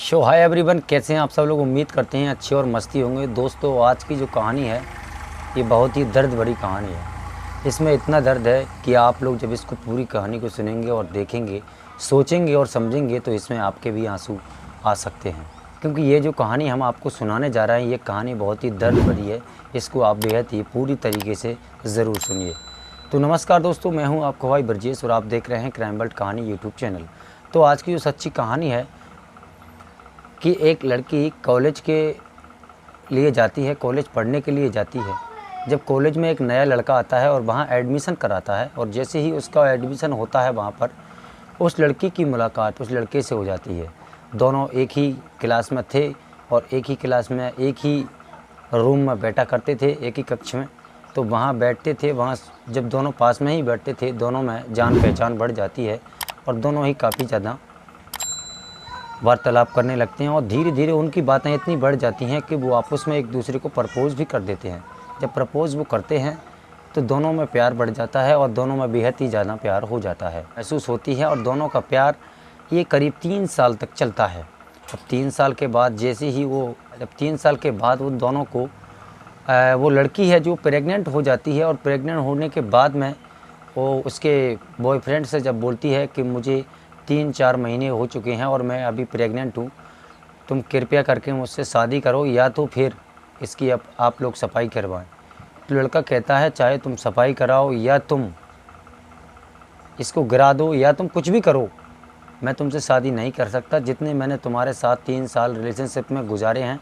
Hi everyone, कैसे हैं आप सब लोग। उम्मीद करते हैं अच्छे और मस्ती होंगे। दोस्तों, आज की जो कहानी है ये बहुत ही दर्द भरी कहानी है। इसमें इतना दर्द है कि आप लोग जब इसको पूरी कहानी को सुनेंगे और देखेंगे, सोचेंगे और समझेंगे तो इसमें आपके भी आंसू आ सकते हैं। क्योंकि ये जो कहानी हम आपको सुनाने जा रहे हैं ये कहानी बहुत ही दर्द भरी है। इसको आप बेहद ही पूरी तरीके से ज़रूर सुनिए। तो नमस्कार दोस्तों, मैं हूँ आपका भाई ब्रजेश और आप देख रहे हैं क्राइम वर्ल्ड कहानी यूट्यूब चैनल। तो आज की जो सच्ची कहानी है कि एक लड़की कॉलेज के लिए जाती है, कॉलेज पढ़ने के लिए जाती है। जब कॉलेज में एक नया लड़का आता है और वहाँ एडमिशन कराता है, और जैसे ही उसका एडमिशन होता है वहाँ पर उस लड़की की मुलाकात उस लड़के से हो जाती है। दोनों एक ही क्लास में थे और एक ही क्लास में एक ही रूम में बैठा करते थे, एक ही कक्ष में। तो वहाँ बैठते थे, वहाँ जब दोनों पास में ही बैठते थे दोनों में जान पहचान बढ़ जाती है और दोनों ही काफ़ी ज़्यादा वार्तालाप करने लगते हैं। और धीरे धीरे उनकी बातें इतनी बढ़ जाती हैं कि वो आपस में एक दूसरे को प्रपोज़ भी कर देते हैं। जब प्रपोज़ वो करते हैं तो दोनों में प्यार बढ़ जाता है और दोनों में बेहद ही ज़्यादा प्यार हो जाता है, महसूस होती है। और दोनों का प्यार ये करीब 3 साल तक चलता है। और 3 साल के बाद जैसे ही जब 3 साल के बाद उन दोनों को वो लड़की है जो प्रेग्नेंट हो जाती है, और प्रेग्नेंट होने के बाद में वो उसके बॉयफ्रेंड से जब बोलती है कि मुझे 3-4 महीने हो चुके हैं और मैं अभी प्रेग्नेंट हूँ, तुम कृपया करके मुझसे शादी करो या तो फिर इसकी आप लोग सफाई करवाएं। तो लड़का कहता है चाहे तुम सफाई कराओ या तुम इसको गिरा दो या तुम कुछ भी करो, मैं तुमसे शादी नहीं कर सकता। जितने मैंने तुम्हारे साथ 3 साल रिलेशनशिप में गुजारे हैं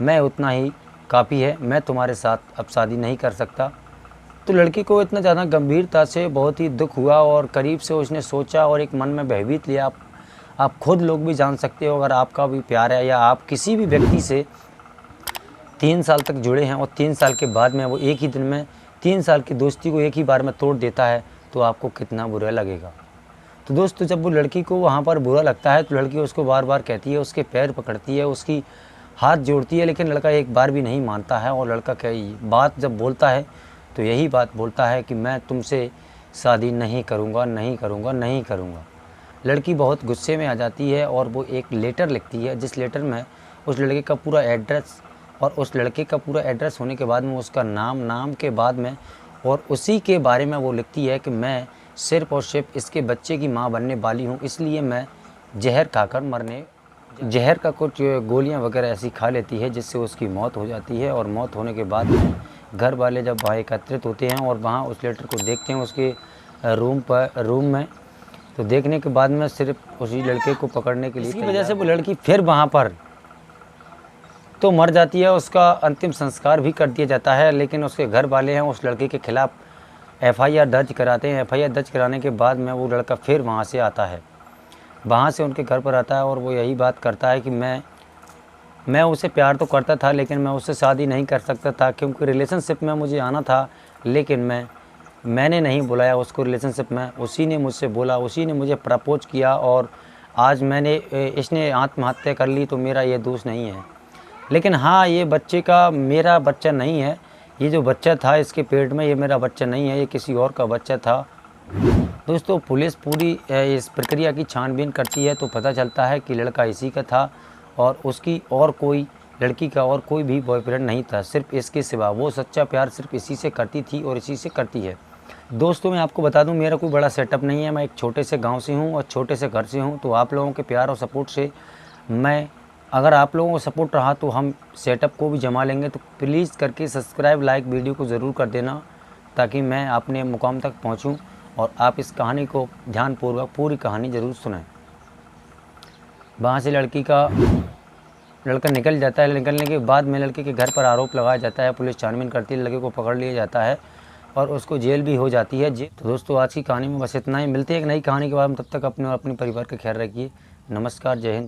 मैं उतना ही काफ़ी है, मैं तुम्हारे साथ अब शादी नहीं कर सकता। तो लड़की को इतना ज़्यादा गंभीरता से बहुत ही दुख हुआ और करीब से उसने सोचा और एक मन में भयभीत लिया। आप खुद लोग भी जान सकते हो, अगर आपका भी प्यार है या आप किसी भी व्यक्ति से 3 साल तक जुड़े हैं और 3 साल के बाद में वो एक ही दिन में 3 साल की दोस्ती को एक ही बार में तोड़ देता है तो आपको कितना बुरा लगेगा। तो दोस्तों, जब वो लड़की को वहाँ पर बुरा लगता है तो लड़की उसको बार बार कहती है, उसके पैर पकड़ती है, उसकी हाथ जोड़ती है, लेकिन लड़का एक बार भी नहीं मानता है। और लड़का बात जब बोलता है तो यही बात बोलता है कि मैं तुमसे शादी नहीं करूँगा, नहीं करूँगा, नहीं करूँगा। लड़की बहुत गुस्से में आ जाती है और वो एक लेटर लिखती है, जिस लेटर में उस लड़के का पूरा एड्रेस और उस लड़के का पूरा एड्रेस होने के बाद में उसका नाम के बाद में और उसी के बारे में वो लिखती है कि मैं सिर्फ़ और सिर्फ इसके बच्चे की माँ बनने वाली हूँ, इसलिए मैं जहर खाकर जहर का कुछ गोलियाँ वगैरह ऐसी खा लेती है जिससे उसकी मौत हो जाती है। और मौत होने के बाद में घर वाले जब वहाँ एकत्रित होते हैं और वहाँ उस लेटर को देखते हैं उसके रूम में, तो देखने के बाद में सिर्फ उसी लड़के को पकड़ने के लिए इसकी वजह से वो लड़की फिर वहाँ पर तो मर जाती है। उसका अंतिम संस्कार भी कर दिया जाता है, लेकिन उसके घर वाले हैं उस लड़के के खिलाफ़ FIR दर्ज कराते हैं। FIR दर्ज कराने के बाद में वो लड़का फिर वहाँ से आता है, वहाँ से उनके घर पर आता है और वो यही बात करता है कि मैं उसे प्यार तो करता था लेकिन मैं उससे शादी नहीं कर सकता था, क्योंकि रिलेशनशिप में मुझे आना था लेकिन मैंने नहीं बुलाया उसको रिलेशनशिप में। उसी ने मुझसे बोला, उसी ने मुझे प्रपोज किया और आज इसने आत्महत्या कर ली, तो मेरा ये दोष नहीं है। लेकिन हाँ, ये बच्चे का मेरा बच्चा नहीं है, ये जो बच्चा था इसके पेट में ये मेरा बच्चा नहीं है, ये किसी और का बच्चा था। दोस्तों, पुलिस पूरी इस प्रक्रिया की छानबीन करती है तो पता चलता है कि लड़का इसी का था और उसकी और कोई लड़की का और कोई भी बॉयफ्रेंड नहीं था, सिर्फ इसके सिवा। वो सच्चा प्यार सिर्फ इसी से करती थी और इसी से करती है। दोस्तों, मैं आपको बता दूं, मेरा कोई बड़ा सेटअप नहीं है, मैं एक छोटे से गांव से हूं और छोटे से घर से हूं। तो आप लोगों के प्यार और सपोर्ट से अगर आप लोगों को सपोर्ट रहा तो हम सेटअप को भी जमा लेंगे। तो प्लीज़ करके सब्सक्राइब, लाइक वीडियो को ज़रूर कर देना ताकि मैं अपने मुकाम तक पहुँचूँ और आप इस कहानी को ध्यानपूर्वक पूरी कहानी ज़रूर सुनें। वहाँ से लड़का निकल जाता है। निकलने के बाद में लड़के के घर पर आरोप लगाया जाता है, पुलिस छानबीन करती है, लड़के को पकड़ लिया जाता है और उसको जेल भी हो जाती है। तो दोस्तों, आज की कहानी में बस इतना ही। मिलते हैं एक नई कहानी के बाद में, तब तक अपने और अपने परिवार का ख्याल रखिए। नमस्कार, जय हिंद।